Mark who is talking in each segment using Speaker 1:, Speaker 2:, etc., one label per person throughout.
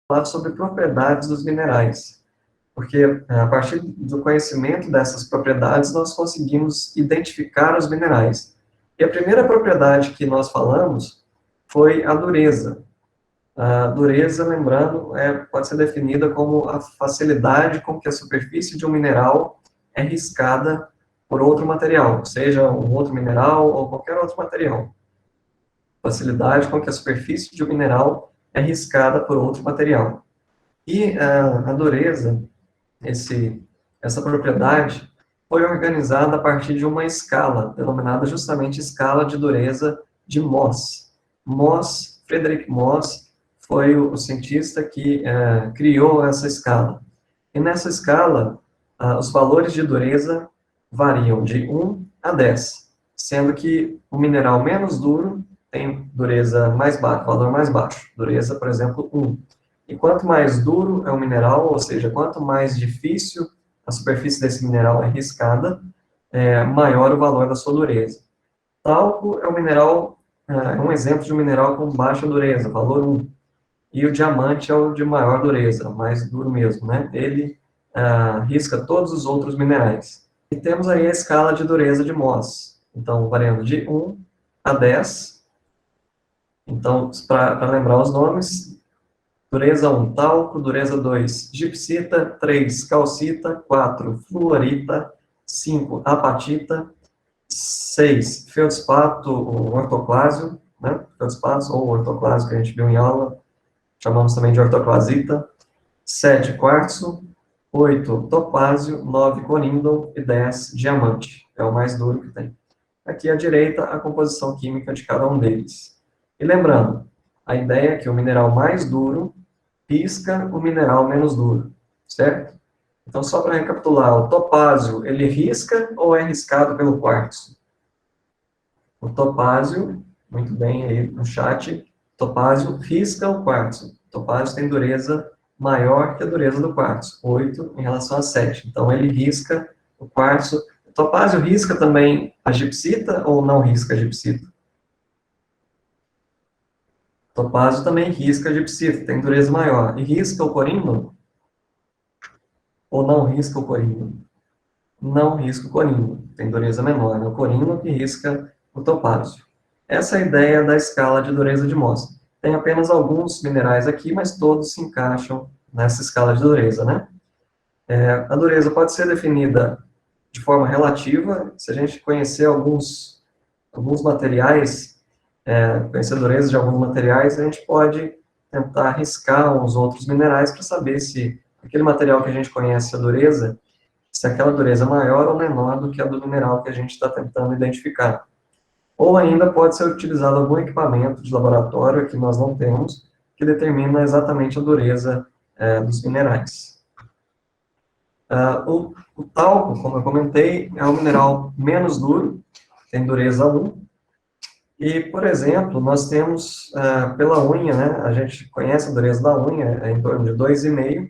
Speaker 1: falar sobre propriedades dos minerais, porque a partir do conhecimento dessas propriedades nós conseguimos identificar os minerais. E a primeira propriedade que nós falamos foi a dureza. A dureza, lembrando, pode ser definida como a facilidade com que a superfície de um mineral é riscada por outro material, seja um outro mineral ou qualquer outro material. Facilidade com que a superfície de um mineral é riscada por outro material. E a dureza, essa propriedade, foi organizada a partir de uma escala, denominada justamente escala de dureza de Mohs. Friedrich Mohs, foi o cientista que criou essa escala. E nessa escala, os valores de dureza variam de 1 a 10, sendo que o mineral menos duro tem dureza mais baixa, valor mais baixo, dureza, por exemplo, 1. E quanto mais duro é o mineral, ou seja, quanto mais difícil a superfície desse mineral é riscada, maior o valor da sua dureza. Talco é um exemplo de um mineral com baixa dureza, valor 1. E o diamante é o de maior dureza, mais duro mesmo, né? Ele risca todos os outros minerais. E temos aí a escala de dureza de Mohs. Então, variando de 1 a 10. Então, para lembrar os nomes, dureza 1, talco; dureza 2, gipsita; 3, calcita; 4, fluorita; 5, apatita; 6, feldspato ou ortoclásio, né? Feldspato ou ortoclásio que a gente viu em aula, chamamos também de ortoclasita; 7, quartzo; 8, topázio; 9, corindon e 10, diamante. É o mais duro que tem. Aqui à direita, a composição química de cada um deles. E lembrando, a ideia é que o mineral mais duro risca o mineral menos duro, certo? Então, só para recapitular, o topázio, ele risca ou é riscado pelo quartzo? O topázio, muito bem aí no chat, topázio risca o quartzo. O topázio tem dureza maior que a dureza do quartzo, 8 em relação a 7. Então, ele risca o quartzo. O topázio risca também a gipsita ou não risca a gipsita? O topázio também risca a gipsita, tem dureza maior. E risca o corindon? Ou não risca o corindon? Não risca o corindon, tem dureza menor. É o corindon que risca o topázio. Essa é a ideia da escala de dureza de Mohs. Tem apenas alguns minerais aqui, mas todos se encaixam nessa escala de dureza, né? A dureza pode ser definida de forma relativa. Se a gente conhecer alguns materiais, conhecer a dureza de alguns materiais, a gente pode tentar riscar uns outros minerais para saber se aquele material que a gente conhece a dureza, se aquela dureza é maior ou menor do que a do mineral que a gente está tentando identificar. Ou ainda pode ser utilizado algum equipamento de laboratório que nós não temos, que determina exatamente a dureza dos minerais. O talco, como eu comentei, é o mineral menos duro, tem dureza 1. E, por exemplo, nós temos pela unha, né, a gente conhece a dureza da unha, é em torno de 2,5,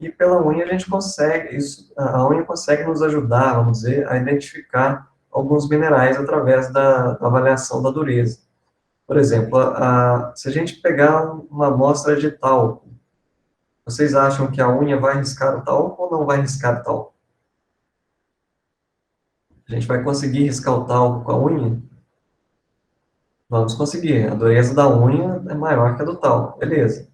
Speaker 1: e pela unha a gente consegue, a unha consegue nos ajudar, vamos dizer, a identificar alguns minerais através da avaliação da dureza. Por exemplo, se a gente pegar uma amostra de talco, vocês acham que a unha vai riscar o talco ou não vai riscar o talco? A gente vai conseguir riscar o talco com a unha? Vamos conseguir. A dureza da unha é maior que a do talco, beleza.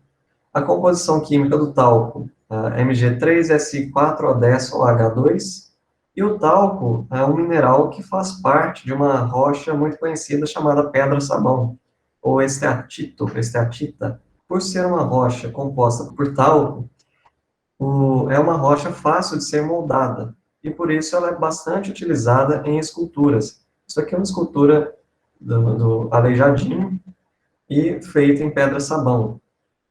Speaker 1: A composição química do talco, Mg3Si4O10OH2, e o talco é um mineral que faz parte de uma rocha muito conhecida chamada pedra-sabão, ou esteatita. Por ser uma rocha composta por talco, é uma rocha fácil de ser moldada, e por isso ela é bastante utilizada em esculturas. Isso aqui é uma escultura do Aleijadinho, e feita em pedra-sabão,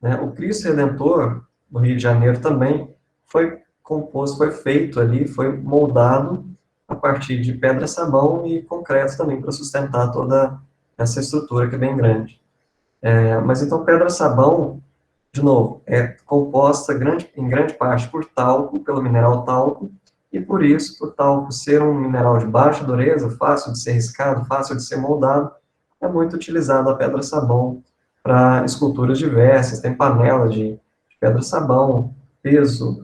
Speaker 1: né? O Cristo Redentor, no Rio de Janeiro também, foi composto, foi feito ali, foi moldado a partir de pedra-sabão e concreto também, para sustentar toda essa estrutura que é bem grande. Mas então, pedra-sabão, de novo, é composta em grande parte por talco, pelo mineral talco, e por isso, por talco ser um mineral de baixa dureza, fácil de ser riscado, fácil de ser moldado, é muito utilizado a pedra-sabão para esculturas diversas, tem panela de pedra-sabão, peso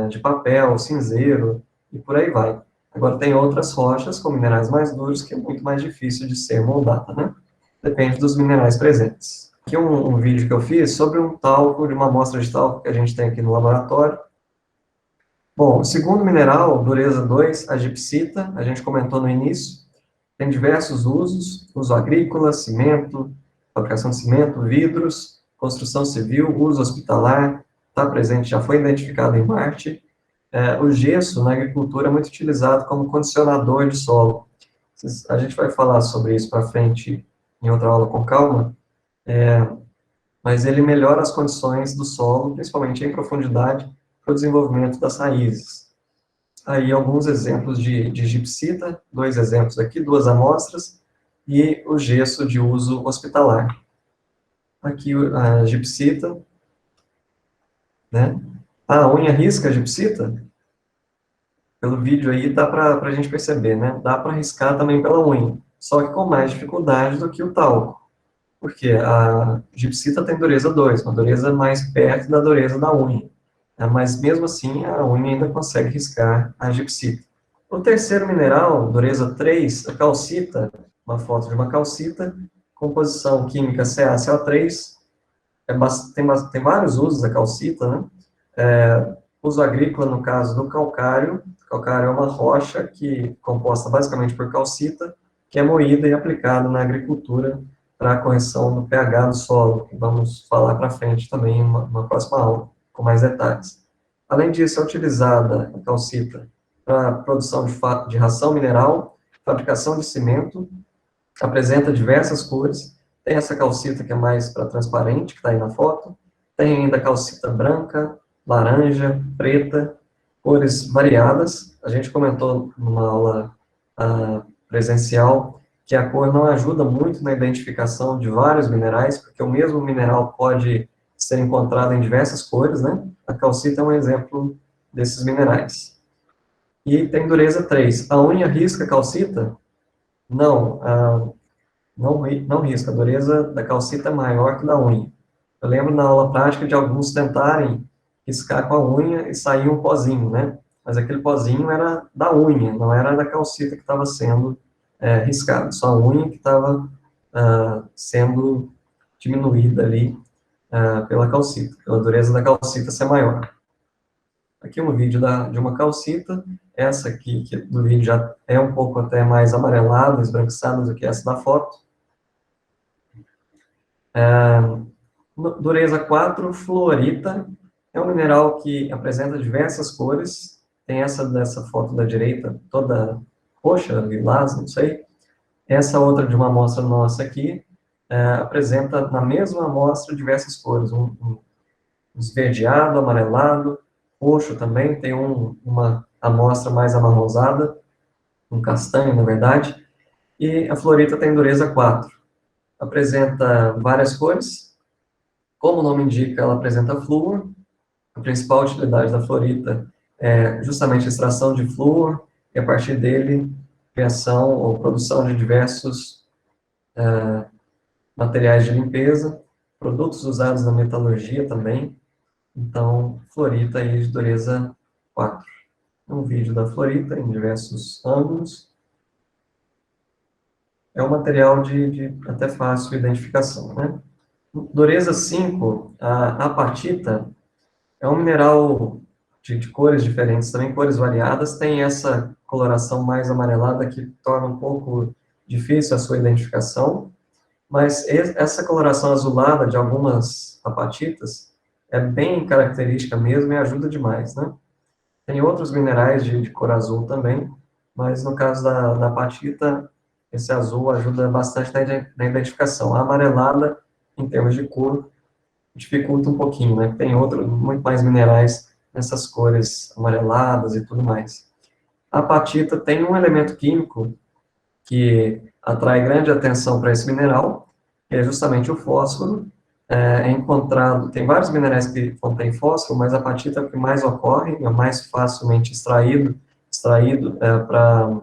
Speaker 1: de papel, cinzeiro, e por aí vai. Agora, tem outras rochas com minerais mais duros que é muito mais difícil de ser moldada, né? Depende dos minerais presentes. Aqui um vídeo que eu fiz sobre um talco, de uma amostra de talco que a gente tem aqui no laboratório. Bom, o segundo mineral, dureza 2, a gipsita, a gente comentou no início, tem diversos usos, uso agrícola, cimento, fabricação de cimento, vidros, construção civil, uso hospitalar, está presente, já foi identificado em Marte. O gesso na agricultura é muito utilizado como condicionador de solo. A gente vai falar sobre isso para frente em outra aula com calma, mas ele melhora as condições do solo, principalmente em profundidade, para o desenvolvimento das raízes. Aí alguns exemplos de gipsita, 2 exemplos aqui, 2 amostras, e o gesso de uso hospitalar. Aqui a gipsita, né? A unha risca a gipsita? Pelo vídeo aí dá para a gente perceber, né? Dá para riscar também pela unha, só que com mais dificuldade do que o talco. Porque a gipsita tem dureza 2, uma dureza mais perto da dureza da unha. Mas mesmo assim, a unha ainda consegue riscar a gipsita. O terceiro mineral, dureza 3, a calcita, uma foto de uma calcita, composição química CaCO3, tem vários usos a calcita, né? Uso agrícola, no caso do calcário. Calcário é uma rocha composta basicamente por calcita, que é moída e aplicada na agricultura para a correção do pH do solo, que vamos falar para frente também em uma próxima aula, com mais detalhes. Além disso, é utilizada a calcita para a produção de ração mineral, fabricação de cimento, apresenta diversas cores. Tem essa calcita que é mais para transparente, que está aí na foto. Tem ainda calcita branca, laranja, preta, cores variadas. A gente comentou numa aula presencial que a cor não ajuda muito na identificação de vários minerais, porque o mesmo mineral pode ser encontrado em diversas cores, né? A calcita é um exemplo desses minerais. E tem dureza 3. A unha risca a calcita? Não, não risca. A dureza da calcita é maior que da unha. Eu lembro na aula prática de alguns tentarem riscar com a unha e sair um pozinho, né? Mas aquele pozinho era da unha, não era da calcita que estava sendo riscado. Só a unha que estava sendo diminuída ali pela calcita, pela dureza da calcita ser maior. Aqui um vídeo de uma calcita, essa aqui que do vídeo já é um pouco até mais amarelada, esbranquiçada do que essa da foto. Dureza 4, fluorita, é um mineral que apresenta diversas cores, tem essa dessa foto da direita, toda roxa, lilás, não sei. Essa outra de uma amostra nossa aqui, apresenta na mesma amostra diversas cores, um esverdeado, amarelado, roxo também, tem uma amostra mais amarronzada, um castanho, na verdade, e a fluorita tem dureza 4. Apresenta várias cores, como o nome indica, ela apresenta flúor. A principal utilidade da fluorita é justamente a extração de flúor, e a partir dele, criação ou produção de diversos materiais de limpeza, produtos usados na metalurgia também. Então, fluorita aí de dureza 4. Um vídeo da fluorita em diversos ângulos. É um material de até fácil identificação, né? Dureza 5, a apatita, é um mineral de cores diferentes, também cores variadas, tem essa coloração mais amarelada que torna um pouco difícil a sua identificação, mas essa coloração azulada de algumas apatitas é bem característica mesmo e ajuda demais, né? Tem outros minerais de cor azul também, mas no caso da apatita, esse azul ajuda bastante na identificação. A amarelada, em termos de cor, dificulta um pouquinho, né? Tem muito mais minerais nessas cores amareladas e tudo mais. A apatita tem um elemento químico que atrai grande atenção para esse mineral, que é justamente o fósforo. É encontrado, tem vários minerais que contêm fósforo, mas a apatita é o que mais ocorre, é mais facilmente extraído para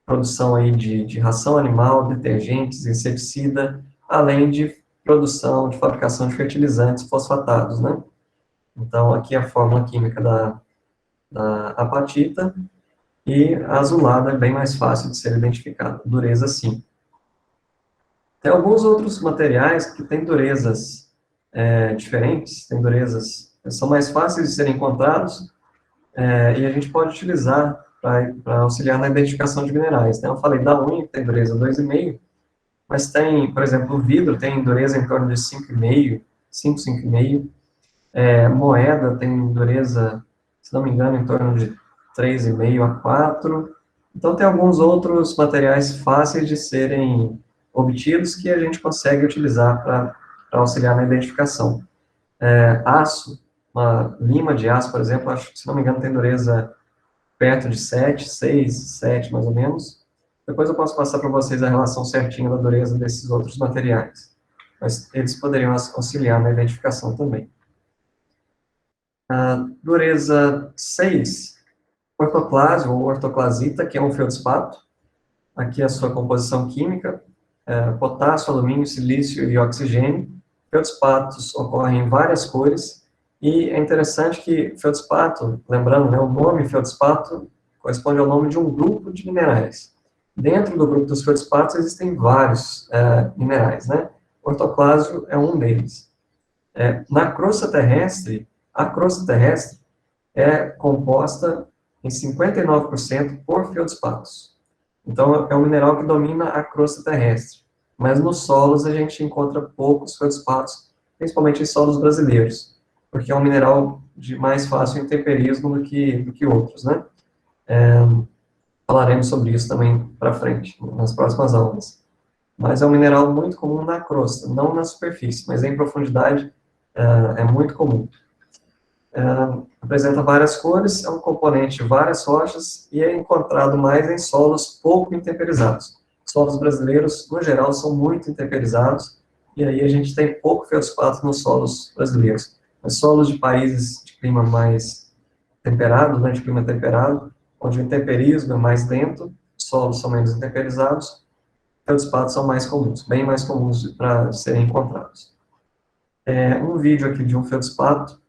Speaker 1: produção aí de ração animal, detergentes, inseticida, além de produção, de fabricação de fertilizantes fosfatados, né? Então, aqui a fórmula química da apatita, e a azulada é bem mais fácil de ser identificada, dureza 5. Tem alguns outros materiais que têm durezas diferentes, têm durezas que são mais fáceis de serem encontrados, e a gente pode utilizar para auxiliar na identificação de minerais. Então, eu falei da unha, que tem dureza 2,5, mas tem, por exemplo, o vidro tem dureza em torno de 5,5, 5, 5,5. Moeda tem dureza, se não me engano, em torno de 3,5 a 4. Então, tem alguns outros materiais fáceis de serem obtidos que a gente consegue utilizar para auxiliar na identificação. Aço, uma lima de aço, por exemplo, acho que, se não me engano, tem dureza perto de 7, 6, 7, mais ou menos. Depois eu posso passar para vocês a relação certinha da dureza desses outros materiais. Mas eles poderiam auxiliar na identificação também. Dureza 6, ortoclase ou ortoclasita, que é um feldspato. Aqui a sua composição química, potássio, alumínio, silício e oxigênio. Feldspatos ocorrem em várias cores, e é interessante que feldspato, lembrando, né, o nome feldspato corresponde ao nome de um grupo de minerais. Dentro do grupo dos feldspatos existem vários minerais, né? Ortoclásio é um deles. Na crosta terrestre, a crosta terrestre é composta em 59% por feldspatos. Então, é um mineral que domina a crosta terrestre. Mas nos solos a gente encontra poucos feldspatos, principalmente em solos brasileiros, porque é um mineral de mais fácil intemperismo do que outros, né? Falaremos sobre isso também para frente, nas próximas aulas. Mas é um mineral muito comum na crosta, não na superfície, mas em profundidade é muito comum. Apresenta várias cores, é um componente de várias rochas e é encontrado mais em solos pouco intemperizados. Solos brasileiros, no geral, são muito intemperizados, e aí a gente tem pouco feldspato nos solos brasileiros. Mas solos de países de clima mais temperado, né, de clima temperado, onde o intemperismo é mais lento, solos são menos intemperizados, feldspatos são mais comuns, bem mais comuns para serem encontrados. Um vídeo aqui de um feldspato,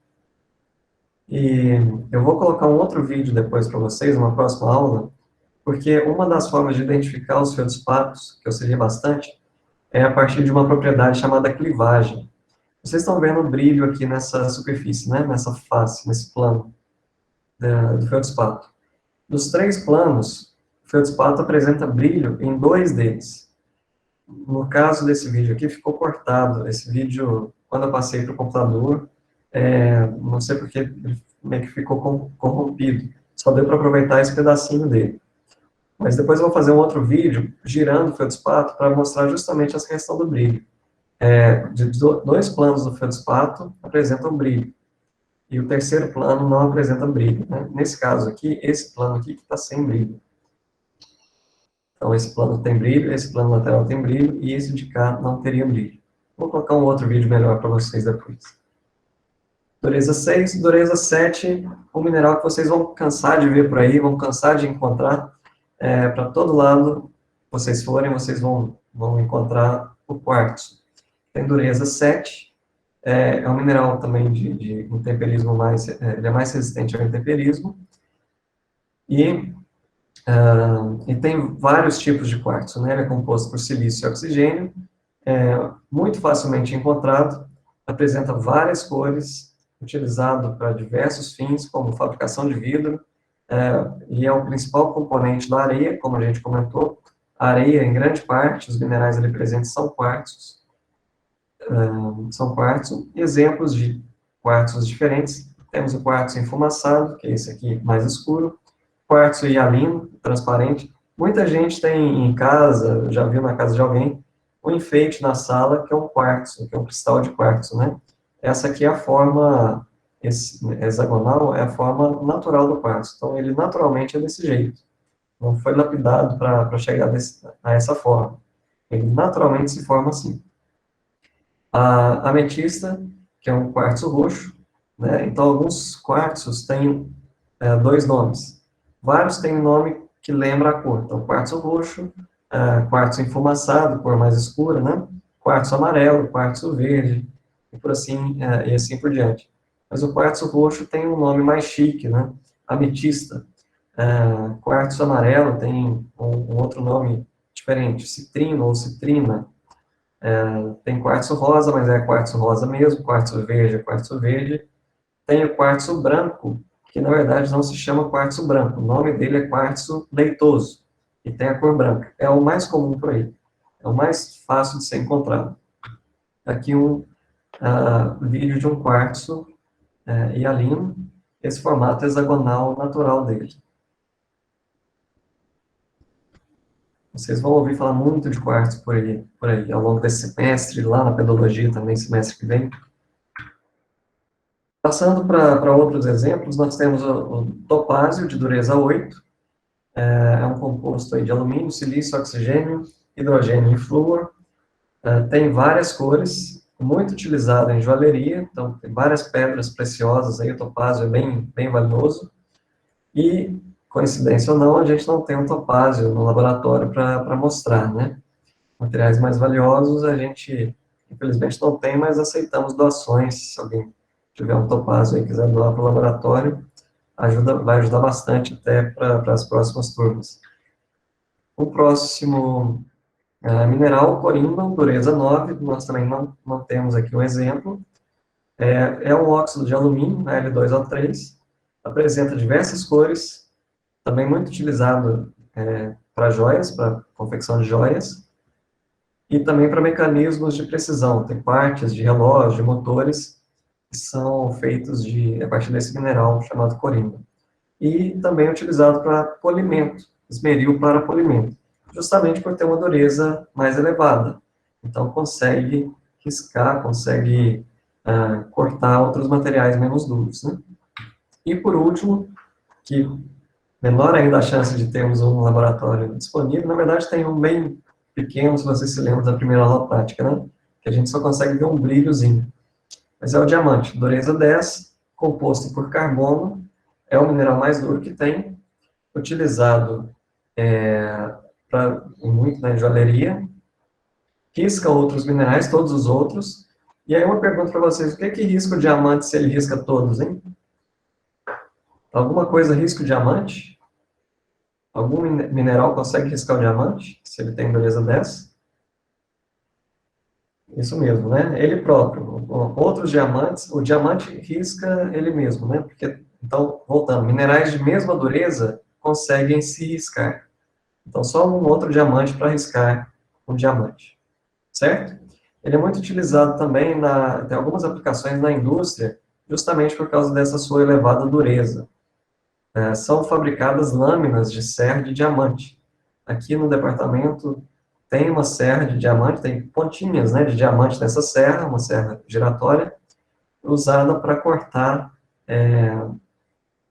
Speaker 1: e eu vou colocar um outro vídeo depois para vocês, uma próxima aula, porque uma das formas de identificar os feldspatos, que eu auxilia bastante, é a partir de uma propriedade chamada clivagem. Vocês estão vendo o brilho aqui nessa superfície, né, nessa face, nesse plano do feldspato. Dos 3 planos, o feldspato apresenta brilho em 2 deles. No caso desse vídeo aqui, ficou cortado. Esse vídeo, quando eu passei para o computador, não sei porque ele meio que ficou corrompido. Só deu para aproveitar esse pedacinho dele. Mas depois eu vou fazer um outro vídeo, girando o feldspato, para mostrar justamente essa questão do brilho. De 2 planos do feldspato apresentam brilho. E o terceiro plano não apresenta brilho, né? Nesse caso aqui, esse plano aqui que está sem brilho. Então, esse plano tem brilho, esse plano lateral tem brilho, e esse de cá não teria brilho. Vou colocar um outro vídeo melhor para vocês depois. Dureza 6, dureza 7, um mineral que vocês vão cansar de ver por aí, vão cansar de encontrar. Para todo lado vocês forem, vocês vão encontrar o quartzo. Tem dureza 7, é um mineral também de intemperismo mais, ele é mais resistente ao intemperismo, e tem vários tipos de quartzo, né? Ele é composto por silício e oxigênio, muito facilmente encontrado, apresenta várias cores, utilizado para diversos fins, como fabricação de vidro, e é o principal componente da areia, como a gente comentou. A areia, em grande parte, os minerais ali presentes são quartzos, exemplos de quartzos diferentes. Temos o quartzo enfumaçado, que é esse aqui mais escuro, quartzo hialino, transparente. Muita gente tem em casa, já viu na casa de alguém, um enfeite na sala, que é um quartzo, que é um cristal de quartzo, né? Essa aqui é a forma hexagonal, é a forma natural do quartzo. Então, ele naturalmente é desse jeito. Não foi lapidado para chegar a essa forma. Ele naturalmente se forma assim. A ametista, que é um quartzo roxo, né? Então, alguns quartzos têm 2 nomes. Vários têm um nome que lembra a cor. Então, quartzo roxo, quartzo enfumaçado, cor mais escura, né? quartzo amarelo, quartzo verde, e assim por diante. Mas o quartzo roxo tem um nome mais chique, né? Ametista. Quartzo amarelo tem um outro nome diferente, citrino ou citrina. Tem quartzo rosa, mas é quartzo rosa mesmo, quartzo verde é quartzo verde. Tem o quartzo branco, que na verdade não se chama quartzo branco, o nome dele é quartzo leitoso, e tem a cor branca. É o mais comum por aí, é o mais fácil de ser encontrado. Aqui vídeo de um quartzo hialino, esse formato hexagonal natural dele. Vocês vão ouvir falar muito de quartzo por aí, ao longo desse semestre, lá na pedologia também, semestre que vem. Passando para outros exemplos, nós temos o topázio de dureza 8, é um composto aí de alumínio, silício, oxigênio, hidrogênio e flúor, tem várias cores, muito utilizado em joalheria, então tem várias pedras preciosas aí, o topázio é bem valioso, e, coincidência ou não, a gente não tem um topázio no laboratório para mostrar, né? Materiais mais valiosos a gente, infelizmente, não tem, mas aceitamos doações. Se alguém tiver um topázio e quiser doar para o laboratório, vai ajudar bastante até para as próximas turmas. O próximo mineral, corímbano, dureza 9, nós também não temos aqui um exemplo. É um óxido de alumínio, L2O3, apresenta diversas cores, também muito utilizado para joias, para confecção de joias, e também para mecanismos de precisão. Tem partes de relógio, de motores, que são feitos a partir desse mineral chamado corímbano. E também é utilizado para polimento, esmeril para polimento, justamente por ter uma dureza mais elevada. Então, consegue riscar, consegue cortar outros materiais menos duros, né? E, por último, que menor ainda a chance de termos um laboratório disponível, na verdade, tem um bem pequeno, se você se lembra da primeira aula prática, né? Que a gente só consegue ver um brilhozinho. Mas é o diamante, dureza 10, composto por carbono, é o mineral mais duro que tem, utilizado muito na joalheria, risca outros minerais, todos os outros. E aí uma pergunta para vocês, o que risca o diamante se ele risca todos, hein? Alguma coisa risca o diamante? Algum mineral consegue riscar o diamante, se ele tem dureza 10? Isso mesmo, né? Ele próprio. Outros diamantes, o diamante risca ele mesmo, né? Porque, então, voltando, minerais de mesma dureza conseguem se riscar. Então, só um outro diamante para riscar um diamante, certo? Ele é muito utilizado também, tem algumas aplicações na indústria, justamente por causa dessa sua elevada dureza. São fabricadas lâminas de serra de diamante. Aqui no departamento tem uma serra de diamante, tem pontinhas, né, de diamante nessa serra, uma serra giratória, usada para cortar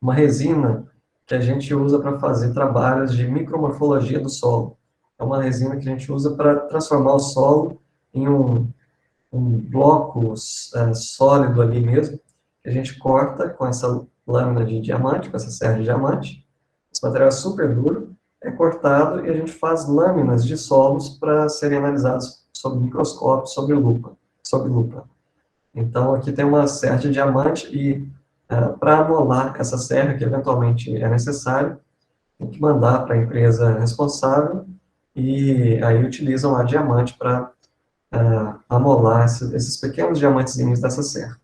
Speaker 1: uma resina que a gente usa para fazer trabalhos de micromorfologia do solo. É uma resina que a gente usa para transformar o solo em um bloco sólido ali mesmo, que a gente corta com essa lâmina de diamante, com essa serra de diamante. Esse material é super duro, é cortado e a gente faz lâminas de solos para serem analisados sob microscópio, sob lupa. Então, aqui tem uma serra de diamante e para amolar essa serra, que eventualmente é necessário, tem que mandar para a empresa responsável e aí utilizam a diamante para amolar esses pequenos diamantezinhos dessa serra.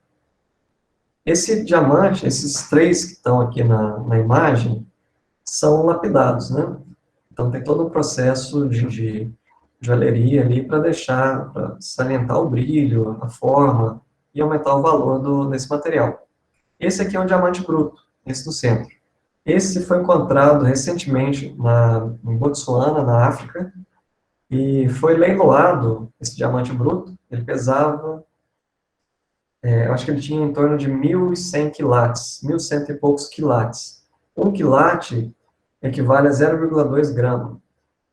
Speaker 1: Esse diamante, esses três que estão aqui na imagem, são lapidados, né? Então tem todo um processo de joalheria ali para salientar o brilho, a forma e aumentar o valor desse material. Esse aqui é um diamante bruto, esse do centro. Esse foi encontrado recentemente em Botsuana, na África, e foi leiloado, esse diamante bruto, ele pesava, eu acho que ele tinha em torno de 1.100 quilates, 1.100 e poucos quilates. Um quilate equivale a 0,2 grama.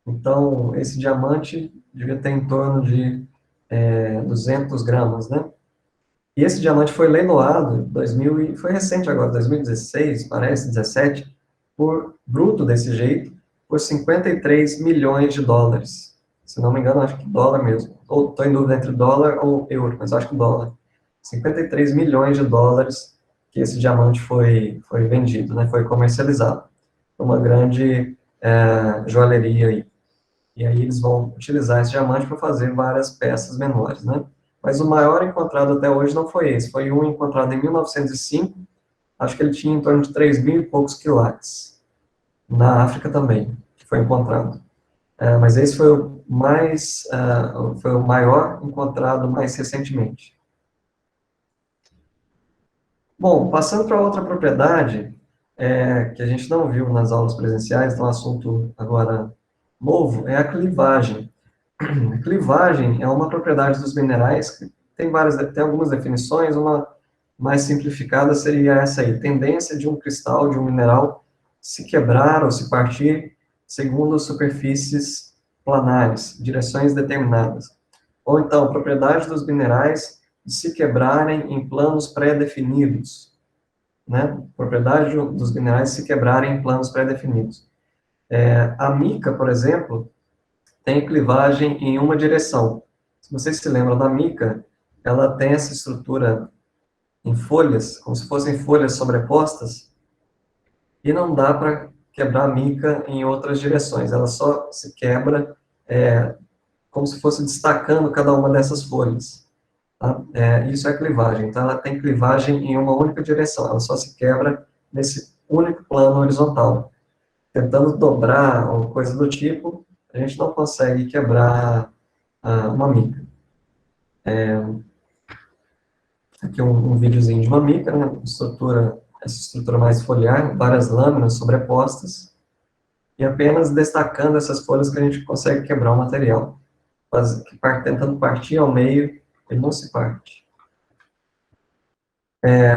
Speaker 1: Então, esse diamante devia ter em torno de 200 gramas, né? E esse diamante foi leiloado, foi recente agora, 2016, parece, 17, bruto desse jeito, por 53 milhões de dólares. se não me engano, acho que dólar mesmo, ou estou em dúvida entre dólar ou euro, mas acho que dólar. 53 milhões de dólares que esse diamante foi vendido, né, foi comercializado. Uma grande joalheria aí. E aí eles vão utilizar esse diamante para fazer várias peças menores, né? Mas o maior encontrado até hoje não foi esse, foi um encontrado em 1905, acho que ele tinha em torno de 3 mil e poucos quilates. Na África também, que foi encontrado. Mas esse foi o maior encontrado mais recentemente. Bom, passando para outra propriedade, que a gente não viu nas aulas presenciais, então um assunto agora novo, é a clivagem. A clivagem é uma propriedade dos minerais que tem algumas definições, uma mais simplificada seria essa aí, tendência de um cristal, de um mineral, se quebrar ou se partir segundo superfícies planares, direções determinadas. Ou então, propriedade dos minerais de se quebrarem em planos pré-definidos, né? Propriedade dos minerais de se quebrarem em planos pré-definidos. A mica, por exemplo, tem clivagem em uma direção. Se vocês se lembram da mica, ela tem essa estrutura em folhas, como se fossem folhas sobrepostas, e não dá para quebrar a mica em outras direções. Ela só se quebra como se fosse destacando cada uma dessas folhas. Tá? Isso é clivagem. Então, ela tem clivagem em uma única direção. Ela só se quebra nesse único plano horizontal. Tentando dobrar ou coisa do tipo, a gente não consegue quebrar uma mica. Aqui um videozinho de uma mica, né? Essa estrutura mais foliar, várias lâminas sobrepostas, e apenas destacando essas folhas que a gente consegue quebrar o material. Tentando partir ao meio, ele não se parte.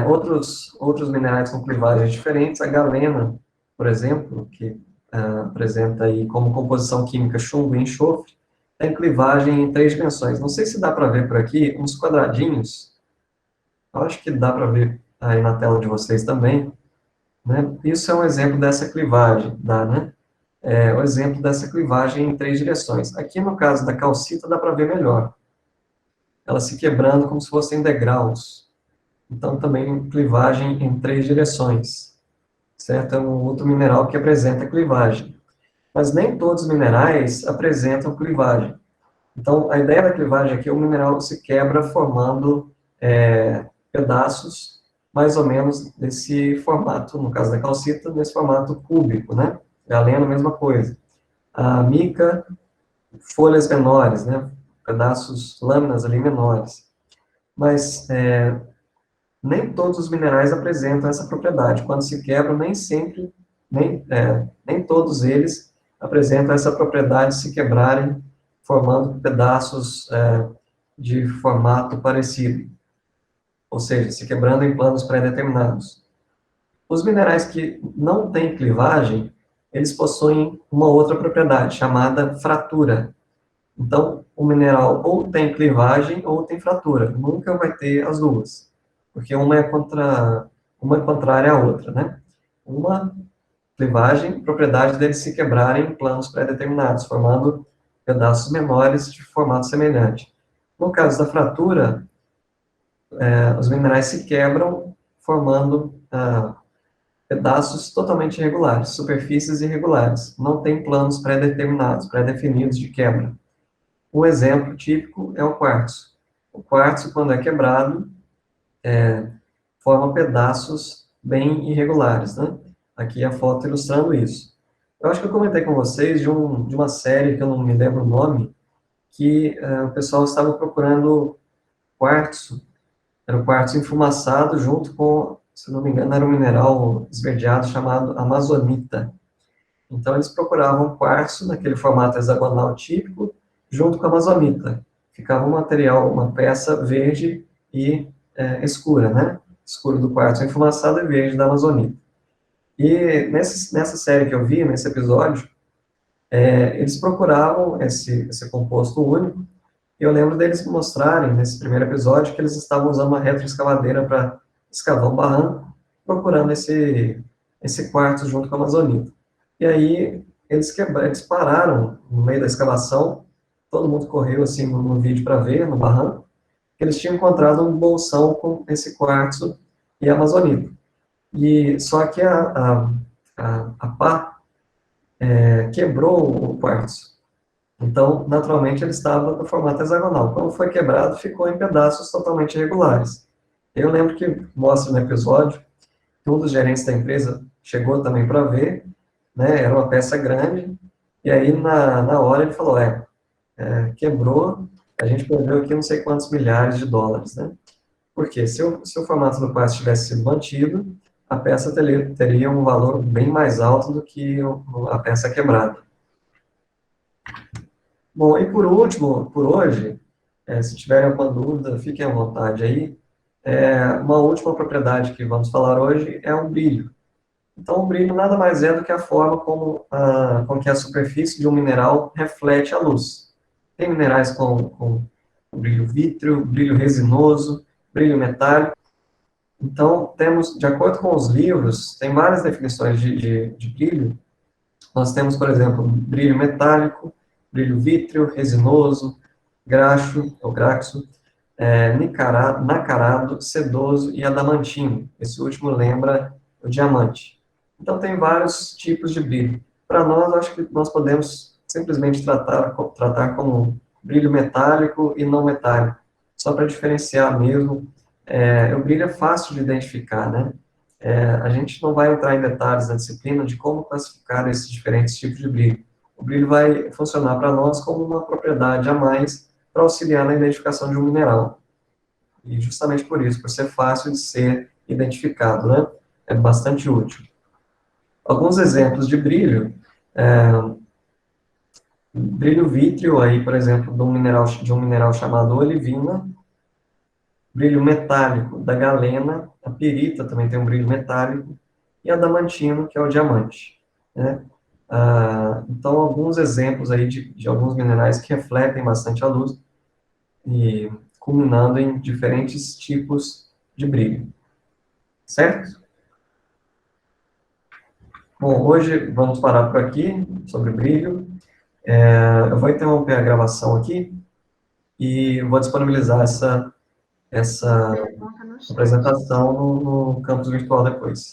Speaker 1: Outros minerais com clivagens diferentes, a galena, por exemplo, que apresenta aí como composição química chumbo e enxofre, tem clivagem em 3 dimensões. Não sei se dá para ver por aqui, uns quadradinhos, eu acho que dá para ver aí na tela de vocês também, né? Isso é um exemplo dessa clivagem, né? O exemplo dessa clivagem em 3 direções. Aqui, no caso da calcita, dá para ver melhor. Ela se quebrando como se fossem degraus. Então, também clivagem em 3 direções. Certo? É um outro mineral que apresenta clivagem. Mas nem todos os minerais apresentam clivagem. Então, a ideia da clivagem aqui é o mineral se quebra formando pedaços mais ou menos desse formato, no caso da calcita, nesse formato cúbico, né? Galena, mesma coisa. A mica, folhas menores, né? Pedaços, lâminas ali menores. Mas nem todos os minerais apresentam essa propriedade. Quando se quebram, nem sempre, nem todos eles apresentam essa propriedade de se quebrarem, formando pedaços de formato parecido, ou seja, se quebrando em planos pré-determinados. Os minerais que não têm clivagem, eles possuem uma outra propriedade, chamada fratura. Então, o mineral ou tem clivagem ou tem fratura, nunca vai ter as duas, porque uma é contrária à outra, né? Uma clivagem, propriedade deles se quebrarem em planos pré-determinados, formando pedaços menores de formato semelhante. No caso da fratura, os minerais se quebram formando pedaços totalmente irregulares, superfícies irregulares, não tem planos pré-determinados, pré-definidos de quebra. Um exemplo típico é o quartzo. O quartzo, quando é quebrado, forma pedaços bem irregulares, né? Aqui a foto ilustrando isso. Eu acho que eu comentei com vocês de uma série, que eu não me lembro o nome, que o pessoal estava procurando quartzo, era o quartzo enfumaçado junto com, se não me engano, era um mineral esverdeado chamado amazonita. Então, eles procuravam quartzo naquele formato hexagonal típico, junto com a amazonita. Ficava um material, uma peça verde e escura, né? Escuro do quartzo enfumaçado e verde da amazonita. E nessa série que eu vi, nesse episódio, eles procuravam esse composto único, e eu lembro deles mostrarem, nesse primeiro episódio, que eles estavam usando uma retroescavadeira para escavar um barranco, procurando esse quartzo junto com a amazonita. E aí, eles pararam no meio da escavação, todo mundo correu assim no vídeo para ver, no barranco, que eles tinham encontrado um bolsão com esse quartzo e amazonita. E só que a pá quebrou o quartzo. Então, naturalmente, ele estava no formato hexagonal. Quando foi quebrado, ficou em pedaços totalmente irregulares. Eu lembro que mostra no episódio que um dos gerentes da empresa chegou também para ver, né, era uma peça grande, e aí na hora ele falou, quebrou, a gente perdeu aqui não sei quantos milhares de dólares, né? Porque se o formato do quartzo tivesse sido mantido, a peça teria um valor bem mais alto do que a peça quebrada. Bom, e por último, por hoje, se tiverem alguma dúvida, fiquem à vontade aí. Uma última propriedade que vamos falar hoje é o brilho. Então, o brilho nada mais é do que a forma com que a superfície de um mineral reflete a luz. Tem minerais com brilho vítreo, brilho resinoso, brilho metálico. Então, temos, de acordo com os livros, tem várias definições de brilho. Nós temos, por exemplo, brilho metálico, brilho vítreo, resinoso, graxo, ou graxo, nacarado, sedoso e adamantino. Esse último lembra o diamante. Então, tem vários tipos de brilho. Para nós, acho que nós podemos simplesmente tratar como brilho metálico e não metálico, só para diferenciar mesmo. O brilho é fácil de identificar, né? A gente não vai entrar em detalhes na disciplina de como classificar esses diferentes tipos de brilho. O brilho vai funcionar para nós como uma propriedade a mais para auxiliar na identificação de um mineral. E justamente por isso, por ser fácil de ser identificado, né? É bastante útil. Alguns exemplos de brilho, brilho vítreo aí, por exemplo, de um mineral chamado olivina, brilho metálico da galena, a pirita também tem um brilho metálico, e adamantino, que é o diamante, né? Então, alguns exemplos aí de alguns minerais que refletem bastante a luz, e culminando em diferentes tipos de brilho, certo? Bom, hoje vamos parar por aqui sobre brilho. Eu vou interromper a gravação aqui e vou disponibilizar essa
Speaker 2: Pergunta no chat.
Speaker 1: apresentação no campus virtual depois.